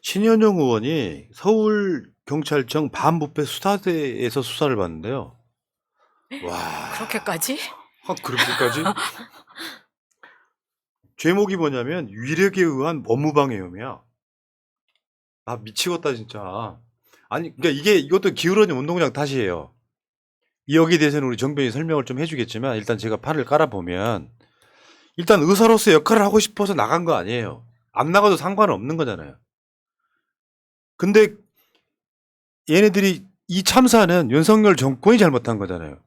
신현영 의원이 서울경찰청 반부패 수사대에서 수사를 받는데요. 와, 그렇게까지? 그렇게까지? 죄목이 뭐냐면 위력에 의한 업무방해혐의야. 아, 미치겠다 진짜. 아니, 그러니까 이것도 기울어진 운동장 탓이에요. 여기에 대해서는 우리 정변이 설명을 좀 해주겠지만, 일단 제가 판을 깔아보면, 일단 의사로서 역할을 하고 싶어서 나간 거 아니에요. 안 나가도 상관은 없는 거잖아요. 근데 얘네들이 이 참사는 윤석열 정권이 잘못한 거잖아요.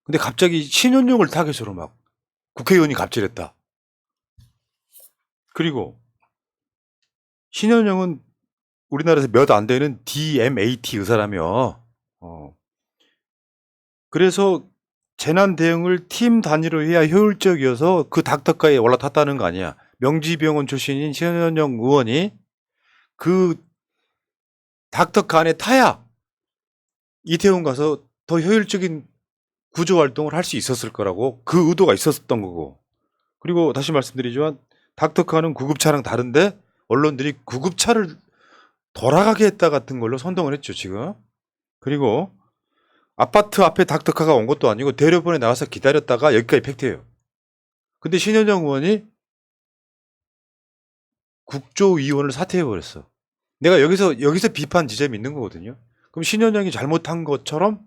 근데 갑자기 신현용을 타겟으로 막 국회의원이 갑질했다. 그리고 신현용은 우리나라에서 몇 안 되는 DMAT 의사라며. 그래서 재난 대응을 팀 단위로 해야 효율적이어서 그 닥터카에 올라탔다는 거 아니야. 명지병원 출신인 신현영 의원이 그 닥터카 안에 타야 이태원 가서 더 효율적인 구조 활동을 할 수 있었을 거라고, 그 의도가 있었던 거고. 그리고 다시 말씀드리지만 닥터카는 구급차랑 다른데 언론들이 구급차를 돌아가게 했다 같은 걸로 선동을 했죠 지금. 그리고 아파트 앞에 닥터카가 온 것도 아니고 대로변에 나와서 기다렸다가 여기까지 팩트예요. 근데 신현영 의원이 국조위원을 사퇴해버렸어. 내가 여기서 비판 지점이 있는 거거든요. 그럼 신현영이 잘못한 것처럼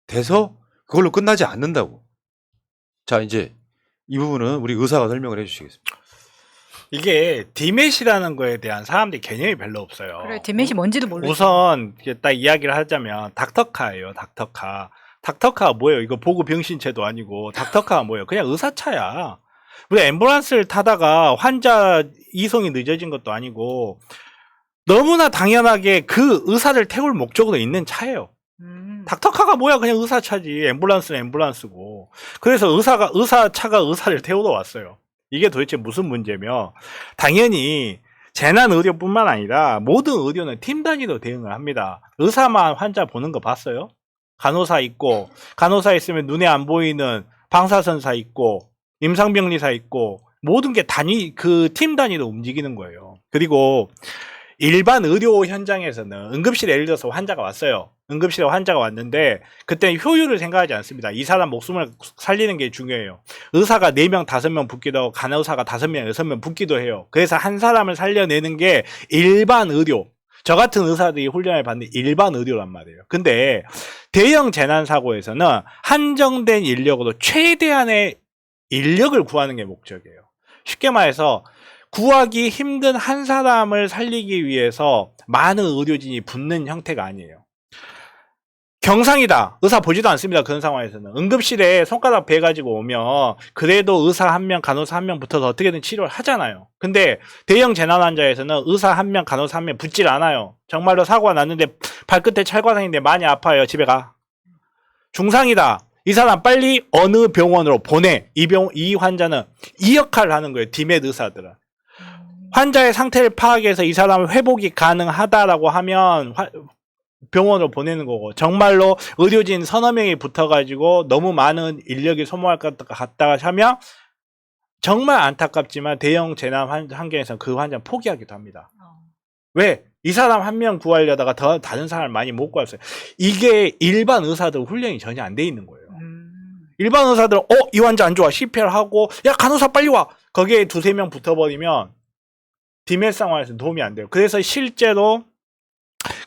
돼서 그걸로 끝나지 않는다고. 자, 이제 이 부분은 우리 의사가 설명을 해주시겠습니다. 이게 디맷이라는 거에 대한 사람들이 개념이 별로 없어요. 그래, 디맷이 뭔지도 모르겠어. 우선 딱 이야기를 하자면 닥터카예요. 닥터카. 닥터카가 뭐예요? 이거 보고 병신체도 아니고 닥터카가 뭐예요? 그냥 의사차야. 우리 앰뷸런스를 타다가 환자 이송이 늦어진 것도 아니고 너무나 당연하게 그 의사를 태울 목적으로 있는 차예요. 닥터카가 뭐야? 그냥 의사차지. 앰뷸런스는 앰뷸런스고. 그래서 의사차가 의사를 태우러 왔어요. 이게 도대체 무슨 문제며, 당연히 재난의료뿐만 아니라 모든 의료는 팀 단위로 대응을 합니다. 의사만 환자 보는 거 봤어요? 간호사 있고, 간호사 있으면 눈에 안 보이는 방사선사 있고, 임상병리사 있고, 모든 게 팀 단위로 움직이는 거예요. 그리고 일반 의료 현장에서는 응급실에 예를 들어서 환자가 왔어요. 응급실에 환자가 왔는데 그때 효율을 생각하지 않습니다. 이 사람 목숨을 살리는 게 중요해요. 의사가 4명, 5명 붙기도 하고 간호사가 5명, 6명 붙기도 해요. 그래서 한 사람을 살려내는 게 일반 의료. 저 같은 의사들이 훈련을 받는 일반 의료란 말이에요. 근데 대형 재난사고에서는 한정된 인력으로 최대한의 인력을 구하는 게 목적이에요. 쉽게 말해서 구하기 힘든 한 사람을 살리기 위해서 많은 의료진이 붙는 형태가 아니에요. 경상이다. 의사 보지도 않습니다. 그런 상황에서는. 응급실에 손가락 베가지고 오면 그래도 의사 1명, 간호사 1명 붙어서 어떻게든 치료를 하잖아요. 근데 대형 재난 환자에서는 의사 1명, 간호사 1명 붙질 않아요. 정말로 사고가 났는데 발끝에 찰과상인데 많이 아파요. 집에 가. 중상이다. 이 사람 빨리 어느 병원으로 보내. 이 환자는 이 역할을 하는 거예요. 디맷 의사들은. 환자의 상태를 파악해서 이 사람을 회복이 가능하다라고 하면 병원으로 보내는 거고, 정말로 의료진 서너 명이 붙어가지고 너무 많은 인력이 소모할 것 같다가 하면 정말 안타깝지만 대형 재난 환경에서는 그 환자는 포기하기도 합니다. 왜? 이 사람 1명 구하려다가 다른 사람을 많이 못 구했어요. 이게 일반 의사들 훈련이 전혀 안 돼 있는 거예요. 일반 의사들은 이 환자 안 좋아. CPR 하고 야 간호사 빨리 와. 거기에 2-3명 붙어버리면 디맷 상황에서 도움이 안 돼요. 그래서 실제로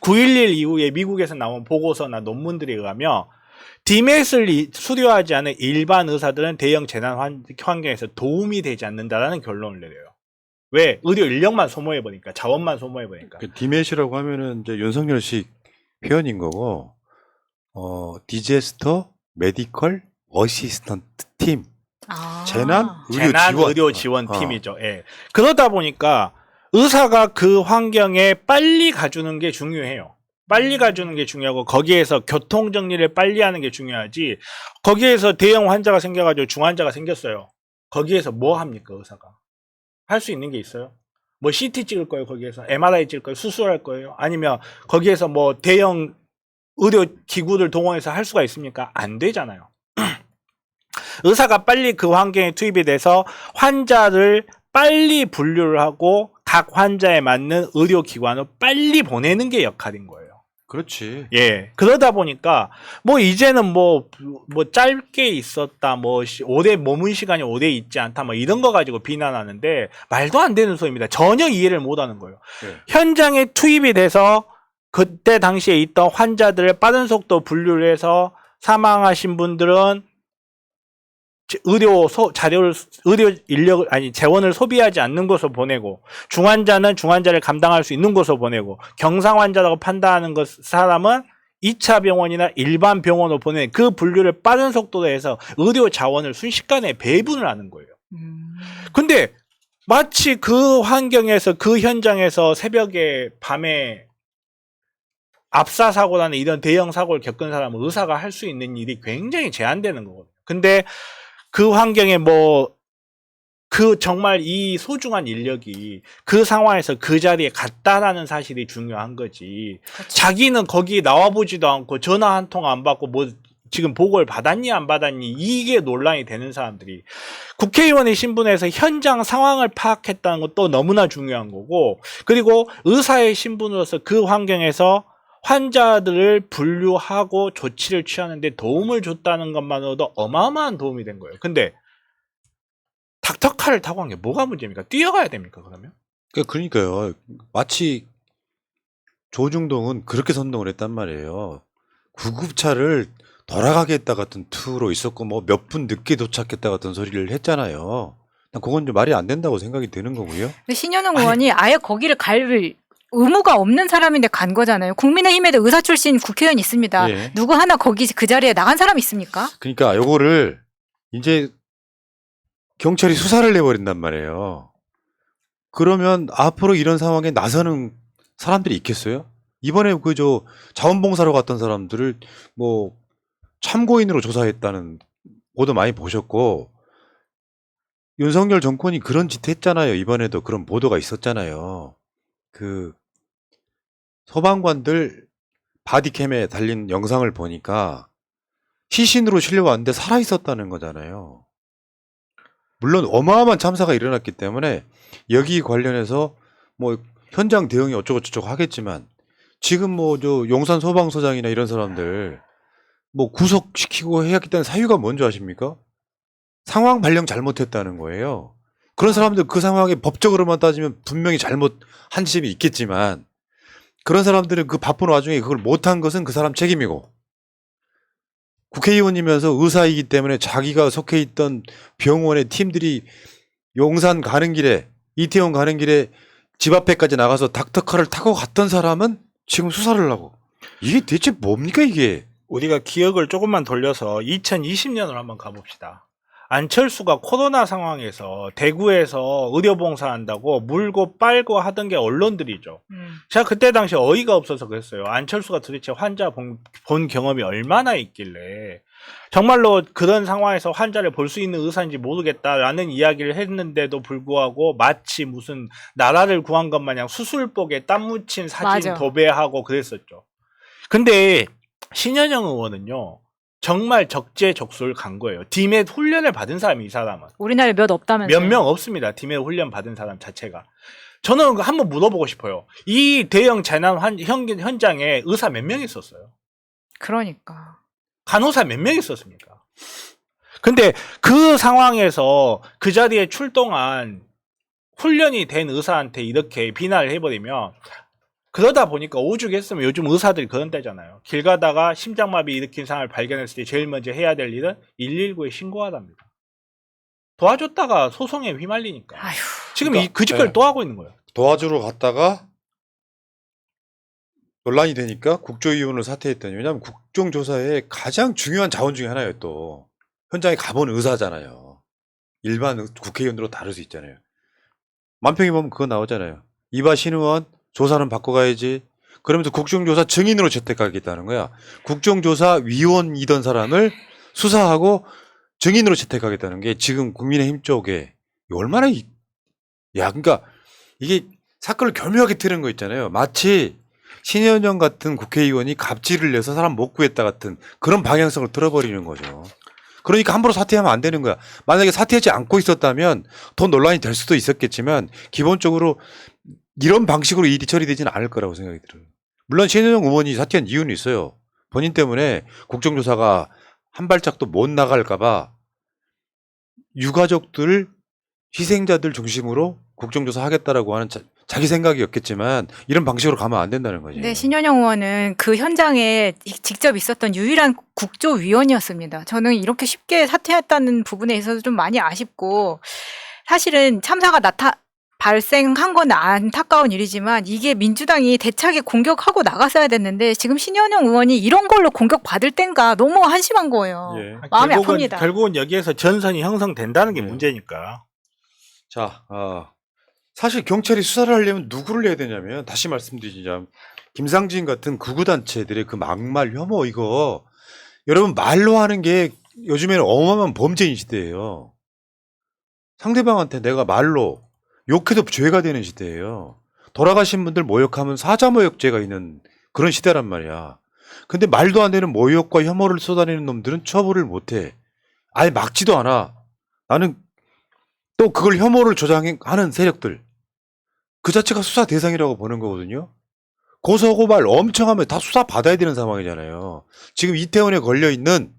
9.11 이후에 미국에서 나온 보고서나 논문들에 의하면 디맷을 수료하지 않은 일반 의사들은 대형 재난 환경에서 도움이 되지 않는다라는 결론을 내려요. 왜? 의료 인력만 소모해버리니까, 자원만 소모해버리니까. 디맷이라고 하면은 이제 윤석열식 표현인 거고, 디제스터 메디컬 어시스턴트 팀. 재난 의료 지원 팀이죠. 예. 그러다 보니까 의사가 그 환경에 빨리 가주는 게 중요해요. 빨리 가주는 게 중요하고, 거기에서 교통 정리를 빨리 하는 게 중요하지. 거기에서 대형 환자가 생겨가지고 중환자가 생겼어요. 거기에서 뭐 합니까, 의사가? 할 수 있는 게 있어요? 뭐 CT 찍을 거예요, 거기에서? MRI 찍을 거예요? 수술할 거예요? 아니면 거기에서 뭐 대형 의료 기구를 동원해서 할 수가 있습니까? 안 되잖아요. 의사가 빨리 그 환경에 투입이 돼서 환자를 빨리 분류를 하고 각 환자에 맞는 의료기관으로 빨리 보내는 게 역할인 거예요. 그렇지. 예. 그러다 보니까, 뭐, 이제는 뭐 짧게 있었다, 오래, 머문 시간이 오래 있지 않다, 뭐, 이런 거 가지고 비난하는데, 말도 안 되는 소리입니다. 전혀 이해를 못 하는 거예요. 네. 현장에 투입이 돼서, 그때 당시에 있던 환자들을 빠른 속도 분류를 해서 사망하신 분들은 의료 인력을, 재원을 소비하지 않는 곳으로 보내고, 중환자는 중환자를 감당할 수 있는 곳으로 보내고, 경상 환자라고 판단하는 사람은 2차 병원이나 일반 병원으로 보내는 그 분류를 빠른 속도로 해서 의료 자원을 순식간에 배분을 하는 거예요. 근데 마치 그 환경에서, 그 현장에서 새벽에, 밤에 압사 사고라는 이런 대형 사고를 겪은 사람은 의사가 할 수 있는 일이 굉장히 제한되는 거거든요. 근데 그 환경에 정말 이 소중한 인력이 그 상황에서 그 자리에 갔다라는 사실이 중요한 거지. 그렇죠. 자기는 거기 나와보지도 않고 전화 한 통 안 받고 지금 보고를 받았니 안 받았니 이게 논란이 되는 사람들이 국회의원의 신분에서 현장 상황을 파악했다는 것도 너무나 중요한 거고, 그리고 의사의 신분으로서 그 환경에서 환자들을 분류하고 조치를 취하는데 도움을 줬다는 것만으로도 어마어마한 도움이 된 거예요. 근데 닥터카를 타고 간 게 뭐가 문제입니까? 뛰어가야 됩니까, 그러면? 그러니까요. 마치 조중동은 그렇게 선동을 했단 말이에요. 구급차를 돌아가겠다 같은 투로 있었고, 뭐 몇 분 늦게 도착했다 같은 소리를 했잖아요. 난 그건 좀 말이 안 된다고 생각이 드는 거고요. 근데 신현웅 의원이 아예 거기를 갈 의무가 없는 사람인데 간 거잖아요. 국민의힘에도 의사 출신 국회의원 있습니다. 예. 누구 하나 거기 그 자리에 나간 사람 있습니까? 그러니까 요거를 이제 경찰이 수사를 내버린단 말이에요. 그러면 앞으로 이런 상황에 나서는 사람들이 있겠어요? 이번에 자원봉사로 갔던 사람들을 뭐 참고인으로 조사했다는 보도 많이 보셨고, 윤석열 정권이 그런 짓 했잖아요. 이번에도 그런 보도가 있었잖아요. 그 소방관들 바디캠에 달린 영상을 보니까 시신으로 실려왔는데 살아있었다는 거잖아요. 물론 어마어마한 참사가 일어났기 때문에 여기 관련해서 뭐 현장 대응이 어쩌고저쩌고 하겠지만, 지금 용산 소방서장이나 이런 사람들 뭐 구속시키고 해야겠다는 사유가 뭔지 아십니까? 상황 발령 잘못했다는 거예요. 그런 사람들 그 상황에 법적으로만 따지면 분명히 잘못한 지점이 있겠지만, 그런 사람들은 그 바쁜 와중에 그걸 못한 것은 그 사람 책임이고, 국회의원이면서 의사이기 때문에 자기가 속해 있던 병원의 팀들이 용산 가는 길에, 이태원 가는 길에 집 앞에까지 나가서 닥터카를 타고 갔던 사람은 지금 수사를 하고, 이게 대체 뭡니까 이게? 우리가 기억을 조금만 돌려서 2020년으로 한번 가봅시다. 안철수가 코로나 상황에서 대구에서 의료봉사한다고 물고 빨고 하던 게 언론들이죠. 제가 그때 당시 어이가 없어서 그랬어요. 안철수가 도대체 환자 본 경험이 얼마나 있길래 정말로 그런 상황에서 환자를 볼 수 있는 의사인지 모르겠다라는 이야기를 했는데도 불구하고 마치 무슨 나라를 구한 것 마냥 수술복에 땀 묻힌 사진 맞아. 도배하고 그랬었죠. 근데 신현영 의원은요, 정말 적재적소를 간 거예요. 디멧 훈련을 받은 사람이 이 사람은. 우리나라에 몇 없다면서요. 몇 명 없습니다. 디멧 훈련 받은 사람 자체가. 저는 한번 물어보고 싶어요. 이 대형 재난 현장에 의사 몇 명 있었어요? 그러니까. 간호사 몇 명 있었습니까? 근데 그 상황에서 그 자리에 출동한 훈련이 된 의사한테 이렇게 비난을 해버리면, 그러다 보니까 오죽했으면 요즘 의사들이 그런 때잖아요. 길 가다가 심장마비 일으킨 사람을 발견했을 때 제일 먼저 해야 될 일은 119에 신고하답니다. 도와줬다가 소송에 휘말리니까. 아휴. 지금 그러니까, 그 짓거리 네. 또 하고 있는 거예요. 도와주러 갔다가 논란이 되니까 국조위원을 사퇴했더니, 왜냐하면 국정조사의 가장 중요한 자원 중에 하나예요. 또 현장에 가본 의사잖아요. 일반 국회의원으로 다를 수 있잖아요. 만평이 보면 그거 나오잖아요. 이봐 신의원 조사는 바꿔가야지. 그러면서 국정조사 증인으로 채택하겠다는 거야. 국정조사위원이던 사람을 수사하고 증인으로 채택하겠다는 게 지금 국민의힘 쪽에 얼마나 그러니까 이게 사건을 교묘하게 틀은 거 있잖아요. 마치 신현영 같은 국회의원이 갑질을 내서 사람 못 구했다 같은 그런 방향성을 틀어버리는 거죠. 그러니까 함부로 사퇴하면 안 되는 거야. 만약에 사퇴하지 않고 있었다면 더 논란이 될 수도 있었겠지만, 기본적으로 이런 방식으로 일이 처리되지는 않을 거라고 생각이 들어요. 물론 신현영 의원이 사퇴한 이유는 있어요. 본인 때문에 국정조사가 한 발짝도 못 나갈까봐 유가족들, 희생자들 중심으로 국정조사 하겠다라고 하는 자기 생각이었겠지만 이런 방식으로 가면 안 된다는 거지. 네, 신현영 의원은 그 현장에 직접 있었던 유일한 국조위원이었습니다. 저는 이렇게 쉽게 사퇴했다는 부분에 있어서 좀 많이 아쉽고, 사실은 참사가 발생한 건 안타까운 일이지만 이게 민주당이 대차게 공격하고 나갔어야 됐는데 지금 신현영 의원이 이런 걸로 공격받을 땐가 너무 한심한 거예요. 예. 마음이 아픕니다. 결국은 여기에서 전선이 형성된다는 게 네. 문제니까. 자, 사실 경찰이 수사를 하려면 누구를 해야 되냐면 다시 말씀드리자면 김상진 같은 극우단체들의 그 막말 혐오 이거 여러분 말로 하는 게 요즘에는 어마어마한 범죄인 시대예요. 상대방한테 내가 말로 욕해도 죄가 되는 시대예요. 돌아가신 분들 모욕하면 사자모욕죄가 있는 그런 시대란 말이야. 근데 말도 안 되는 모욕과 혐오를 쏟아내는 놈들은 처벌을 못해. 아예 막지도 않아. 나는 또 그걸 혐오를 조장하는 세력들 그 자체가 수사 대상이라고 보는 거거든요. 고소고발 엄청 하면 다 수사 받아야 되는 상황이잖아요. 지금 이태원에 걸려있는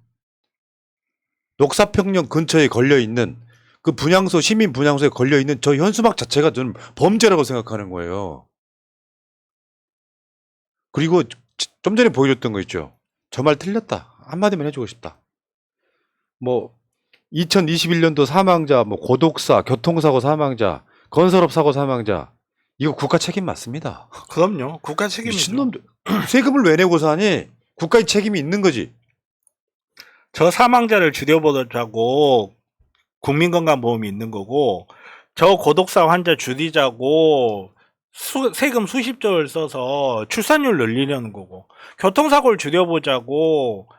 녹사평령 근처에 걸려있는 그 분향소 시민 분향소에 걸려있는 저 현수막 자체가 저는 범죄라고 생각하는 거예요. 그리고 좀 전에 보여줬던 거 있죠. 저 말 틀렸다. 한마디만 해주고 싶다. 뭐 2021년도 사망자, 뭐 고독사, 교통사고 사망자, 건설업 사고 사망자 이거 국가 책임 맞습니다. 그럼요. 국가 책임이죠. 미친놈들 세금을 왜 내고 사니? 국가의 책임이 있는 거지. 저 사망자를 줄여보자고 국민건강보험이 있는 거고, 저 고독사 환자 줄이자고 세금 수십조를 써서 출산율 늘리려는 거고, 교통사고를 줄여보자고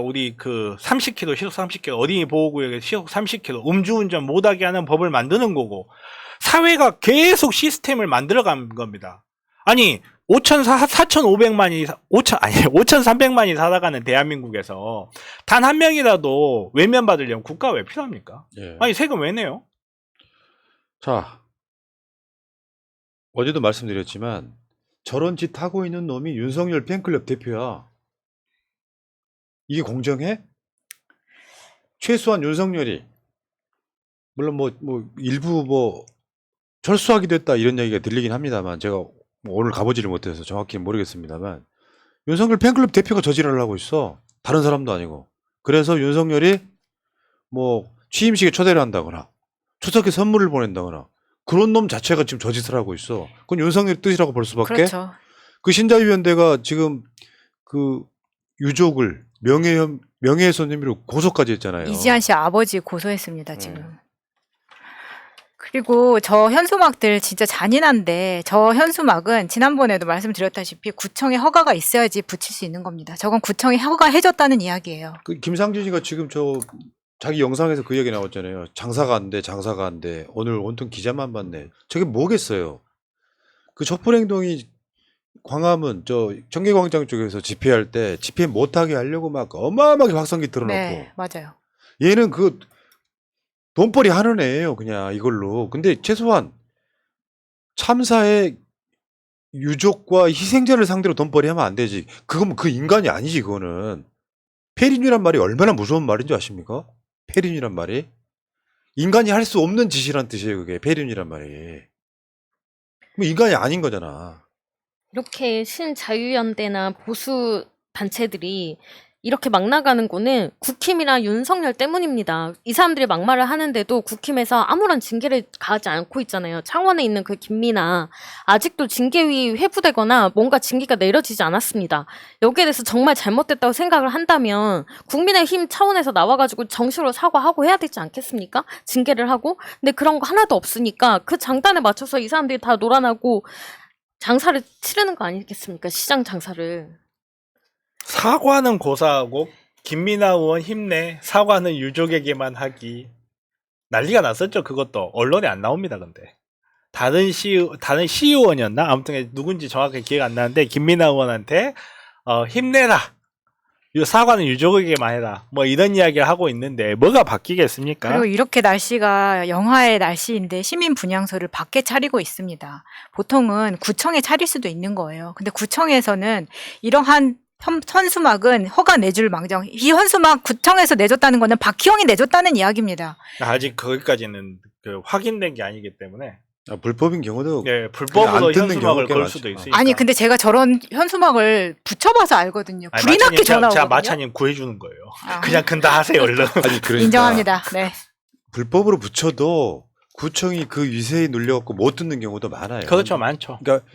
우리 그 30km 시속 30km 어린이 보호구역에 시속 30km 음주운전 못하게 하는 법을 만드는 거고, 사회가 계속 시스템을 만들어간 겁니다. 아니 5,300만이 살아가는 대한민국에서 단 한 명이라도 외면받으려면 국가 왜 필요합니까? 예. 아니 세금 왜 내요? 자, 어제도 말씀드렸지만 저런 짓 하고 있는 놈이 윤석열 팬클럽 대표야. 이게 공정해? 최소한 윤석열이 물론 뭐 일부 뭐 철수하기도 했다 이런 얘기가 들리긴 합니다만 제가 뭐 오늘 가보지를 못해서 정확히는 모르겠습니다만 윤석열 팬클럽 대표가 저지랄을 하고 있어. 다른 사람도 아니고. 그래서 윤석열이 뭐 취임식에 초대를 한다거나 초석에 선물을 보낸다거나 그런 놈 자체가 지금 저짓을 하고 있어. 그건 윤석열 뜻이라고 볼 수밖에. 그렇죠. 그 신자유연대가 지금 그 유족을 명예훼손 혐의로 고소까지 했잖아요. 이지한 씨 아버지 고소했습니다, 지금. 그리고 저 현수막들 진짜 잔인한데 저 현수막은 지난번에도 말씀드렸다시피 구청에 허가가 있어야지 붙일 수 있는 겁니다. 저건 구청이 허가해줬다는 이야기예요. 그 김상진 씨가 지금 저 자기 영상에서 그 얘기 나왔잖아요. 장사가 안 돼, 장사가 안 돼. 오늘 온통 기자만 봤네. 저게 뭐겠어요? 그 촛불행동이 광화문 저 청계광장 쪽에서 집회할 때 집회 못하게 하려고 막 어마어마하게 확성기 틀어놓고. 네, 맞아요. 얘는 그 돈벌이 하는 애예요, 그냥 이걸로. 근데 최소한 참사의 유족과 희생자를 상대로 돈벌이 하면 안 되지. 그건 그 인간이 아니지, 그거는. 폐륜이란 말이 얼마나 무서운 말인 줄 아십니까? 폐륜이란 말이. 인간이 할 수 없는 짓이란 뜻이에요, 그게. 폐륜이란 말이. 뭐 인간이 아닌 거잖아. 이렇게 신자유연대나 보수 단체들이 이렇게 막 나가는 거는 국힘이랑 윤석열 때문입니다. 이 사람들이 막말을 하는데도 국힘에서 아무런 징계를 가하지 않고 있잖아요. 창원에 있는 그 김미나 아직도 징계위 회부되거나 뭔가 징계가 내려지지 않았습니다. 여기에 대해서 정말 잘못됐다고 생각을 한다면 국민의힘 차원에서 나와가지고 정식으로 사과하고 해야 되지 않겠습니까? 징계를 하고. 근데 그런 거 하나도 없으니까 그 장단에 맞춰서 이 사람들이 다 놀아나고 장사를 치르는 거 아니겠습니까? 시장 장사를. 사과는 고사하고 김민아 의원 힘내, 사과는 유족에게만 하기. 난리가 났었죠. 그것도 언론에 안 나옵니다. 근데 다른 시의원이었나? 아무튼 누군지 정확하게 기억 안 나는데 김민아 의원한테 힘내라, 이거 사과는 유족에게만 해라. 뭐 이런 이야기를 하고 있는데 뭐가 바뀌겠습니까? 그리고 이렇게 날씨가 영하의 날씨인데 시민 분향소를 밖에 차리고 있습니다. 보통은 구청에 차릴 수도 있는 거예요. 근데 구청에서는 이러한 현수막은 허가 내줄 망정. 이 현수막 구청에서 내줬다는 거는 박희영이 내줬다는 이야기입니다. 아직 거기까지는 그 확인된 게 아니기 때문에 불법인 경우도 예, 불법으로 안 뜯는 현수막을 경우가 꽤 걸 많죠. 수도 있으니까. 아니 근데 제가 저런 현수막을 붙여봐서 알거든요. 아니, 불이 났게 전화 제가 오거든요. 마차님 구해주는 거예요. 아. 그냥 근다 하세요 얼른. 아니 그러니까 인정합니다. 네. 불법으로 붙여도 구청이 그 위세에 눌려갖고 못 듣는 경우도 많아요. 그렇죠, 많죠. 그러니까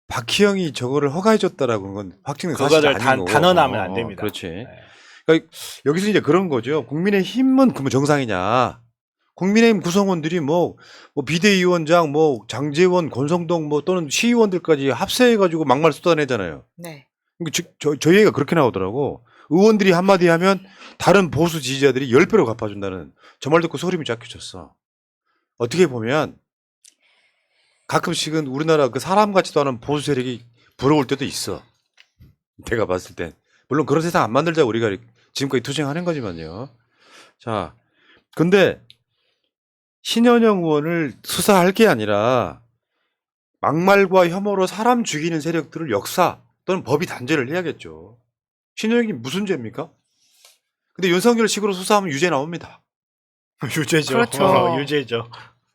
박희영이 저거를 허가해줬다라는 건 확증된 사실이 그거를 아닌 거고. 단언하면 안 됩니다. 그렇지. 네. 그러니까 여기서 이제 그런 거죠. 국민의힘은 그뭐 정상이냐? 국민의힘 구성원들이 뭐 비대위원장, 뭐 장제원, 권성동 뭐 또는 시의원들까지 합세해가지고 막말 쏟아내잖아요. 네. 저 얘기가 그렇게 나오더라고. 의원들이 한마디 하면 다른 보수 지지자들이 10배로 갚아준다는 저 말 듣고 소름이 쫙 끼쳤어. 어떻게 보면 가끔씩은 우리나라 그 사람 같지도 않은 보수 세력이 부러울 때도 있어. 내가 봤을 땐. 물론 그런 세상 안 만들자고 우리가 지금까지 투쟁하는 거지만요. 자, 근데 신현영 의원을 수사할 게 아니라 막말과 혐오로 사람 죽이는 세력들을 역사 또는 법이 단죄를 해야겠죠. 신현영이 무슨 죄입니까? 근데 윤석열 식으로 수사하면 유죄 나옵니다. 유죄죠. 그렇죠. 유죄죠.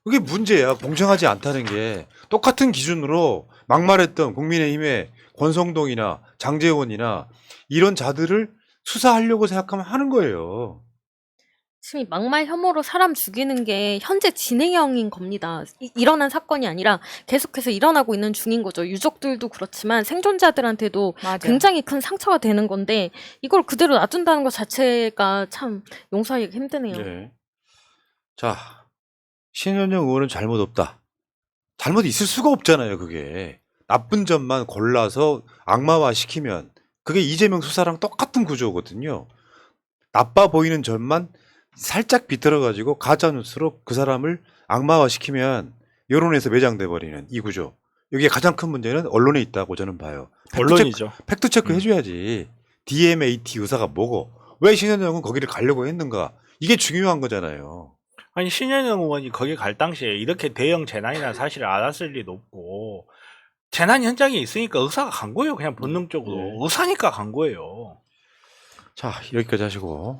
그게 문제야. 공정하지 않다는 게. 똑같은 기준으로 막말했던 국민의힘의 권성동이나 장제원이나 이런 자들을 수사하려고 생각하면 하는 거예요. 지금 이 막말 혐오로 사람 죽이는 게 현재 진행형인 겁니다. 일어난 사건이 아니라 계속해서 일어나고 있는 중인 거죠. 유족들도 그렇지만 생존자들한테도 맞아요. 굉장히 큰 상처가 되는 건데 이걸 그대로 놔둔다는 것 자체가 참 용서하기가 힘드네요. 네. 자, 신현영 의원은 잘못 없다. 잘못 있을 수가 없잖아요, 그게. 나쁜 점만 골라서 악마화 시키면 그게 이재명 수사랑 똑같은 구조거든요. 나빠 보이는 점만 살짝 비틀어가지고 가짜뉴스로 그 사람을 악마화 시키면 여론에서 매장돼 버리는 이 구조. 여기에 가장 큰 문제는 언론에 있다고 저는 봐요. 언론이죠. 팩트체크 해줘야지. DMAT 의사가 뭐고 왜 신현영은 거기를 가려고 했는가. 이게 중요한 거잖아요. 아니 신현영 의원이 거기 갈 당시에 이렇게 대형 재난이라는 사실을 알았을 리도 없고 재난 현장에 있으니까 의사가 간 거예요. 그냥 본능적으로. 네. 의사니까 간 거예요. 자, 여기까지 하시고